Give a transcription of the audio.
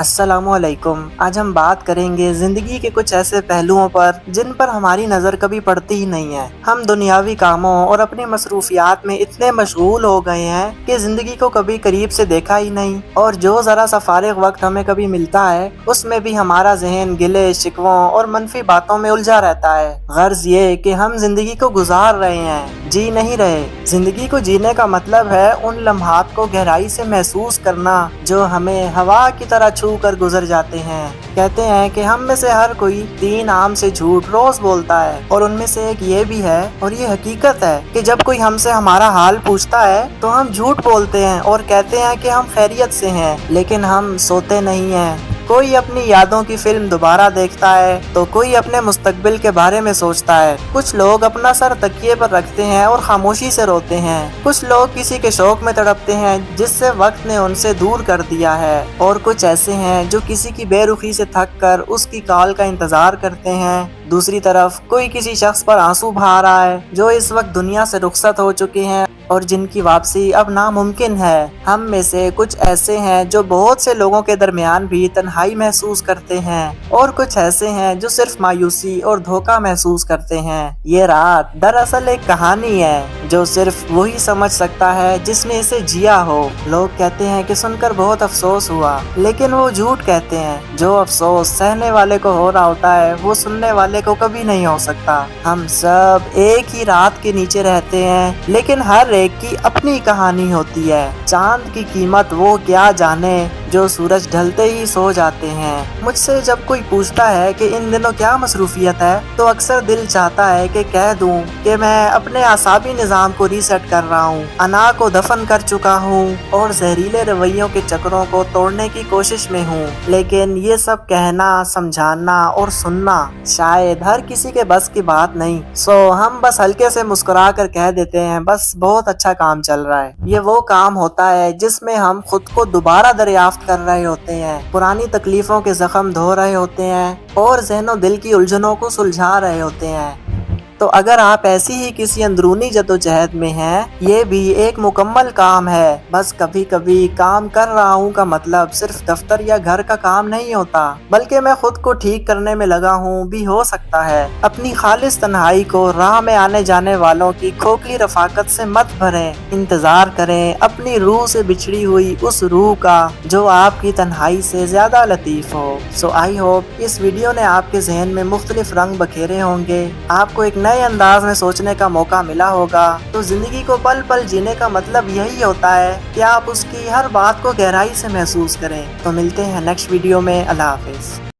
अस्सलामु अलैकुम। आज हम बात करेंगे ज़िंदगी के कुछ ऐसे पहलुओं पर जिन पर हमारी नज़र कभी पड़ती ही नहीं है। हम दुनियावी कामों और अपनी मसरूफियात में इतने मशगूल हो गए हैं कि ज़िंदगी को कभी करीब से देखा ही नहीं, और जो ज़रा सा फारिग वक्त हमें कभी मिलता है उसमें भी हमारा जहन गिले शिकवों और मनफी बातों में उलझा रहता है। गर्ज ये कि हम ज़िंदगी को गुजार रहे हैं, जी नहीं रहे। ज़िंदगी को जीने का मतलब है उन लम्हात को गहराई से महसूस करना जो हमें हवा की तरह छू कर गुजर जाते हैं। कहते हैं कि हम में से हर कोई 3 आम से झूठ रोज बोलता है, और उनमें से एक ये भी है, और ये हकीकत है कि जब कोई हमसे हमारा हाल पूछता है तो हम झूठ बोलते हैं और कहते हैं कि हम खैरियत से हैं, लेकिन हम सोते नहीं हैं। कोई अपनी यादों की फिल्म दोबारा देखता है तो कोई अपने मुस्तकबिल के बारे में सोचता है। कुछ लोग अपना सर तकिए पर रखते हैं और खामोशी से रोते हैं। कुछ लोग किसी के शौक में तड़पते हैं जिससे वक्त ने उनसे दूर कर दिया है, और कुछ ऐसे हैं जो किसी की बेरुखी से थक कर उसकी कॉल का इंतजार करते हैं। दूसरी तरफ कोई किसी शख्स पर आंसू बहा रहा है जो इस वक्त दुनिया से रुखसत हो चुके हैं और जिनकी वापसी अब नामुमकिन है। हम में से कुछ ऐसे हैं जो बहुत से लोगों के दरमियान भी तन्हाई महसूस करते हैं, और कुछ ऐसे हैं जो सिर्फ मायूसी और धोखा महसूस करते हैं। ये रात दरअसल एक कहानी है जो सिर्फ वही समझ सकता है जिसने इसे जिया हो। लोग कहते हैं कि सुनकर बहुत अफसोस हुआ, लेकिन वो झूठ कहते हैं। जो अफसोस सहने वाले को हो रहा होता है वो सुनने वाले को कभी नहीं हो सकता। हम सब एक ही रात के नीचे रहते हैं, लेकिन हर एक की अपनी कहानी होती है। चांद की कीमत वो क्या जाने जो सूरज ढलते ही सो जाते हैं। मुझसे जब कोई पूछता है कि इन दिनों क्या मसरूफियत है, तो अक्सर दिल चाहता है कि कह दूं कि मैं अपने आसाबी निज़ाम को रीसेट कर रहा हूँ, अना को दफन कर चुका हूँ और जहरीले रवैयों के चक्रों को तोड़ने की कोशिश में हूँ। लेकिन ये सब कहना, समझाना और सुनना शायद हर किसी के बस की बात नहीं। हम बस हल्के से मुस्कुरा कर कह देते हैं, बस बहुत अच्छा काम चल रहा है। ये वो काम होता है जिसमें हम खुद को दोबारा दरियाफ्त कर रहे होते हैं, पुरानी तकलीफों के जख्म धो रहे होते हैं और ज़हनो दिल की उलझनों को सुलझा रहे होते हैं। तो अगर आप ऐसी ही किसी अंदरूनी जदोजहद में हैं, ये भी एक मुकम्मल काम है। बस कभी कभी काम कर रहा हूँ का मतलब सिर्फ दफ्तर या घर का काम नहीं होता, बल्कि मैं खुद को ठीक करने में लगा हूँ भी हो सकता है। अपनी खालिस तन्हाई को राह में आने जाने वालों की खोखली रफाकत से मत भरें। इंतजार करें अपनी रूह से बिछड़ी हुई उस रूह का जो आपकी तन्हाई से ज्यादा लतीफ हो। आई होप इस वीडियो ने आपके जहन में मुख्तलिफ रंग बखेरे होंगे, आपको एक नए अंदाज में सोचने का मौका मिला होगा। तो जिंदगी को पल पल जीने का मतलब यही होता है कि आप उसकी हर बात को गहराई से महसूस करें। तो मिलते हैं नेक्स्ट वीडियो में। अल्लाह हाफिज।